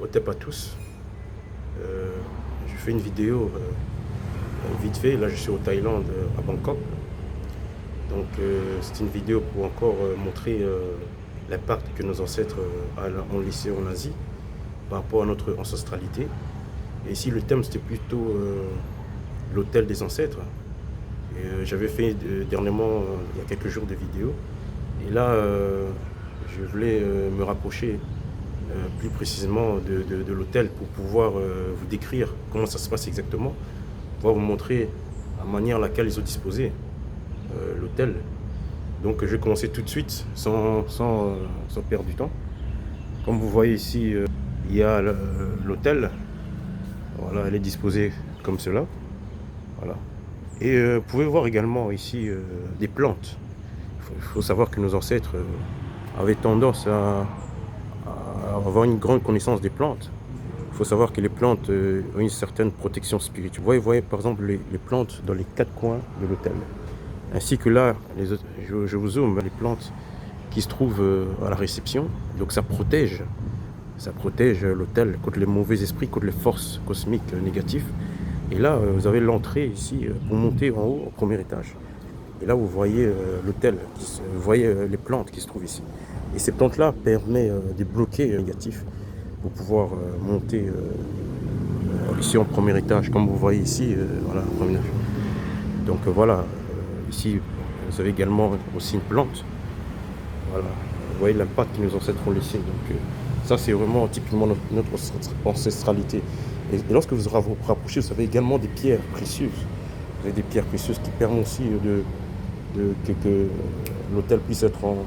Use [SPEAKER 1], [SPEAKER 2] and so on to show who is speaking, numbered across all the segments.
[SPEAKER 1] Otep à tous. Je fais une vidéo vite fait. Là, je suis au Thaïlande, à Bangkok. Donc, c'est une vidéo pour encore montrer l'impact que nos ancêtres ont laissé en Asie par rapport à notre ancestralité. Et ici, le thème, c'était plutôt l'hôtel des ancêtres. J'avais fait dernièrement, il y a quelques jours, des vidéos. Et là, je voulais me rapprocher plus précisément de l'hôtel pour pouvoir vous décrire comment ça se passe exactement, pouvoir vous montrer la manière à laquelle ils ont disposé l'hôtel. Donc je vais commencer tout de suite sans perdre du temps. Comme vous voyez ici, il y a l'hôtel. Voilà, elle est disposée comme cela. Voilà. Et vous pouvez voir également ici des plantes. Il faut savoir que nos ancêtres avaient tendance à avoir une grande connaissance des plantes. Il faut savoir que les plantes ont une certaine protection spirituelle. Vous voyez par exemple les plantes dans les 4 coins de l'hôtel. Ainsi que là, je vous zoome les plantes qui se trouvent à la réception. Donc ça protège l'hôtel contre les mauvais esprits, contre les forces cosmiques négatives. Et là, vous avez l'entrée ici pour monter en haut, au premier étage. Et là, vous voyez l'hôtel, vous voyez les plantes qui se trouvent ici. Et ces plantes-là permettent de bloquer les négatifs pour pouvoir monter ici en premier étage, comme vous voyez ici, voilà, en premier étage. Donc voilà, ici, vous avez également aussi une plante. Voilà, vous voyez l'impact que nos ancêtres ont laissé. Donc ça, c'est vraiment typiquement notre ancestralité. Et lorsque vous vous rapprochez, vous avez également des pierres précieuses. Vous avez des pierres précieuses qui permettent aussi que l'hôtel puisse être en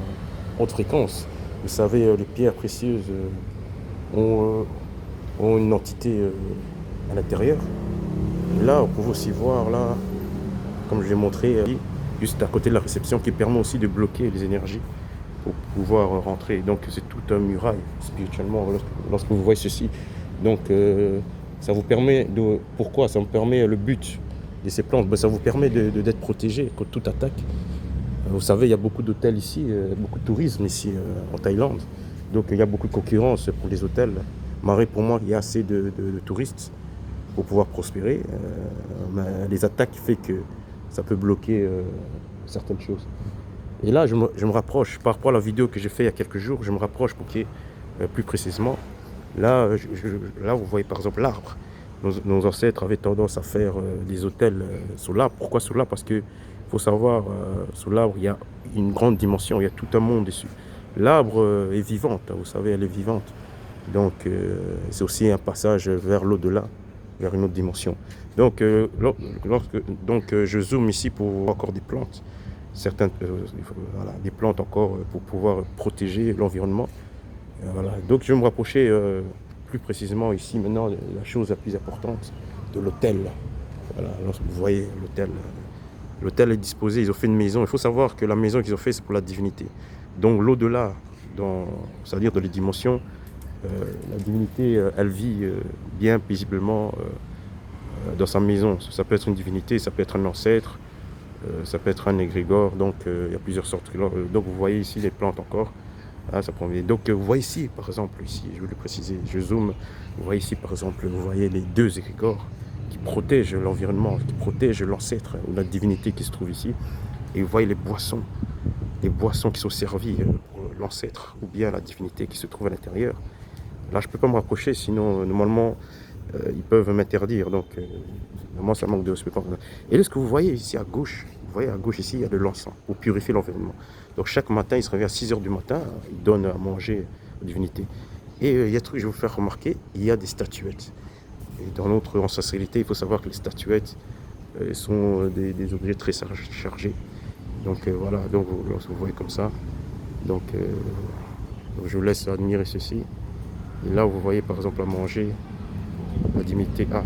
[SPEAKER 1] haute fréquence. Vous savez, les pierres précieuses ont une entité à l'intérieur. Et là, vous pouvez aussi voir, là, comme je l'ai montré, juste à côté de la réception, qui permet aussi de bloquer les énergies pour pouvoir rentrer. Donc c'est tout un muraille spirituellement lorsque vous voyez ceci. Donc ça vous permet pourquoi ça me permet le but de ces plantes, ça vous permet d'être protégé contre toute attaque. Vous savez, il y a beaucoup d'hôtels ici, beaucoup de tourisme ici en Thaïlande. Donc il y a beaucoup de concurrence pour les hôtels. Malgré pour moi, il y a assez de touristes pour pouvoir prospérer. Mais les attaques font que ça peut bloquer certaines choses. Et là, je me rapproche, par rapport à la vidéo que j'ai faite il y a quelques jours, je me rapproche pour qu'il y ait plus précisément. Là, là, vous voyez par exemple l'arbre. Nos ancêtres avaient tendance à faire des hôtels sous l'arbre. Pourquoi sous l'arbre? Parce qu'il faut savoir, sous l'arbre, il y a une grande dimension, il y a tout un monde dessus. L'arbre est vivante, vous savez, elle est vivante. Donc, c'est aussi un passage vers l'au-delà, vers une autre dimension. Donc, je zoome ici pour voir encore des plantes. Voilà, des plantes encore pour pouvoir protéger l'environnement. Voilà. Donc je vais me rapprocher plus précisément ici maintenant de la chose la plus importante, de l'hôtel. Voilà, lorsque vous voyez l'hôtel. L'hôtel est disposé, ils ont fait une maison. Il faut savoir que la maison qu'ils ont fait, c'est pour la divinité. Donc l'au-delà, c'est-à-dire dans les dimensions, la divinité, elle vit bien paisiblement dans sa maison. Ça peut être une divinité, ça peut être un ancêtre, ça peut être un égrégore, donc il y a plusieurs sortes. Donc vous voyez ici les plantes encore. Ah, ça prend bien. Donc vous voyez ici, par exemple, ici, je vais le préciser, je zoome, vous voyez ici, par exemple, vous voyez les 2 égrégores qui protègent l'environnement, qui protègent l'ancêtre ou la divinité qui se trouve ici. Et vous voyez les boissons qui sont servies pour l'ancêtre ou bien la divinité qui se trouve à l'intérieur. Là, je ne peux pas me rapprocher, sinon, normalement, ils peuvent m'interdire. Donc, normalement, ça manque de respect. Et là, ce que vous voyez ici à gauche, vous voyez à gauche ici, il y a de l'encens pour purifier l'environnement. Donc, chaque matin, il se réveille à 6 h du matin, il donne à manger aux divinités. Et il y a un truc que je vais vous faire remarquer, il y a des statuettes. Et dans notre ancestralité, il faut savoir que les statuettes sont des objets très chargés. Donc, voilà, donc vous voyez comme ça. Donc, je vous laisse admirer ceci. Et là, vous voyez par exemple à manger la divinité A.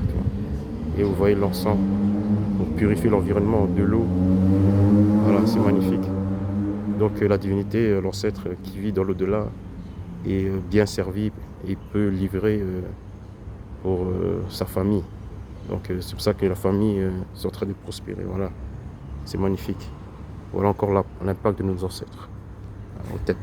[SPEAKER 1] Et vous voyez l'encens pour purifier l'environnement, de l'eau. Voilà, c'est magnifique. Donc la divinité, l'ancêtre qui vit dans l'au-delà, est bien servi et peut livrer pour sa famille. Donc c'est pour ça que la famille est en train de prospérer. Voilà, c'est magnifique. Voilà encore l'impact de nos ancêtres. En tête.